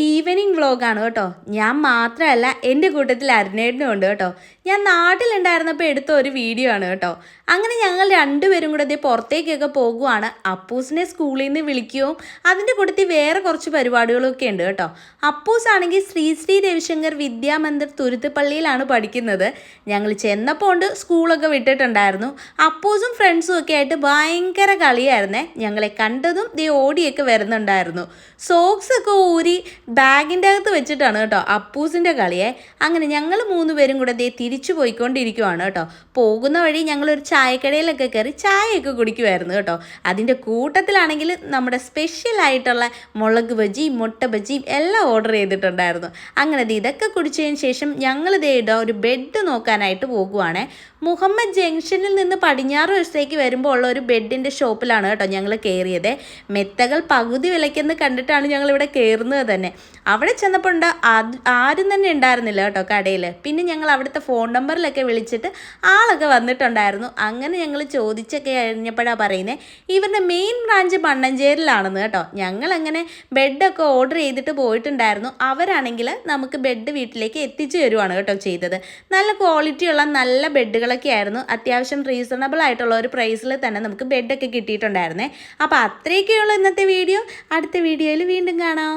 Evening വ്ളോഗാണ് കേട്ടോ. ഞാൻ മാത്രമല്ല, എൻ്റെ കൂട്ടത്തിൽ അരുണേട്ടനും ഉണ്ട് കേട്ടോ. ഞാൻ നാട്ടിലുണ്ടായിരുന്നപ്പോൾ എടുത്ത ഒരു വീഡിയോ ആണ് കേട്ടോ. അങ്ങനെ ഞങ്ങൾ രണ്ടുപേരും കൂടെ അതേ പുറത്തേക്കൊക്കെ പോകുവാണ്. അപ്പൂസിനെ സ്കൂളിൽ നിന്ന് വിളിക്കുകയും അതിൻ്റെ കൂട്ടത്തിൽ വേറെ കുറച്ച് പരിപാടികളൊക്കെ ഉണ്ട് കേട്ടോ. അപ്പൂസ് ആണെങ്കിൽ ശ്രീ രവിശങ്കർ വിദ്യാമന്ദിർ തുരുത്തുപള്ളിയിലാണ് പഠിക്കുന്നത്. ഞങ്ങൾ ചെന്നപ്പോൾ കൊണ്ട് സ്കൂളൊക്കെ വിട്ടിട്ടുണ്ടായിരുന്നു. അപ്പൂസും ഫ്രണ്ട്സും ഒക്കെ ആയിട്ട് ഭയങ്കര കളിയായിരുന്നേ. ഞങ്ങളെ കണ്ടതും ദേ ഓടിയൊക്കെ വരുന്നുണ്ടായിരുന്നു. സോക്സ് ഒക്കെ ഊരി ബാഗിൻ്റെ അകത്ത് വെച്ചിട്ടാണ് കേട്ടോ അപ്പൂസിൻ്റെ കളിയെ. അങ്ങനെ ഞങ്ങൾ 3 പേരും കൂടെ ദേ തിരിച്ചു പോയിക്കൊണ്ടിരിക്കുവാണ് കേട്ടോ. പോകുന്ന വഴി ഞങ്ങളൊരു ചായക്കടയിലൊക്കെ കയറി ചായയൊക്കെ കുടിക്കുമായിരുന്നു കേട്ടോ. അതിൻ്റെ കൂട്ടത്തിലാണെങ്കിൽ നമ്മുടെ സ്പെഷ്യലായിട്ടുള്ള മുളക് ബജിയും മുട്ട ബജിയും എല്ലാം ഓർഡർ ചെയ്തിട്ടുണ്ടായിരുന്നു. അങ്ങനെ ഇതൊക്കെ കുടിച്ചതിന് ശേഷം ഞങ്ങൾ ഒരു ബെഡ് നോക്കാനായിട്ട് പോകുവാണേ. മുഹമ്മദ് ജംഗ്ഷനിൽ നിന്ന് പടിഞ്ഞാറ് വശത്തേക്ക് വരുമ്പോൾ ഉള്ള ഒരു ബെഡിൻ്റെ ഷോപ്പിലാണ് കേട്ടോ ഞങ്ങൾ കയറിയത്. മെത്തകൾ പകുതി വിലയ്ക്കെന്ന് കണ്ടിട്ടാണ് ഞങ്ങളിവിടെ കയറുന്നത് തന്നെ. അവിടെ ചെന്നപ്പോൾ ആരും തന്നെ ഉണ്ടായിരുന്നില്ല കേട്ടോ കടയിൽ. പിന്നെ ഞങ്ങൾ അവിടുത്തെ ഫോൺ നമ്പറിലൊക്കെ വിളിച്ചിട്ട് ആളൊക്കെ വന്നിട്ടുണ്ടായിരുന്നു. അങ്ങനെ ഞങ്ങൾ ചോദിച്ചൊക്കെ കഴിഞ്ഞപ്പോഴാണ് പറയുന്നത് ഇവരുടെ മെയിൻ ബ്രാഞ്ച് മണ്ണഞ്ചേരിലാണെന്ന് കേട്ടോ. ഞങ്ങളങ്ങനെ ബെഡൊക്കെ ഓർഡർ ചെയ്തിട്ട് പോയിട്ടുണ്ടായിരുന്നു. അവരാണെങ്കിൽ നമുക്ക് ബെഡ് വീട്ടിലേക്ക് എത്തിച്ചു തരുവാണ് കേട്ടോ ചെയ്തത്. നല്ല ക്വാളിറ്റിയുള്ള നല്ല ബെഡുകളൊക്കെ ആയിരുന്നു. അത്യാവശ്യം റീസണബിൾ ആയിട്ടുള്ള ഒരു പ്രൈസിൽ തന്നെ നമുക്ക് ബെഡൊക്കെ കിട്ടിയിട്ടുണ്ടായിരുന്നേ. അപ്പോൾ അത്രയൊക്കെയുള്ള ഇന്നത്തെ വീഡിയോ. അടുത്ത വീഡിയോയിൽ വീണ്ടും കാണാം.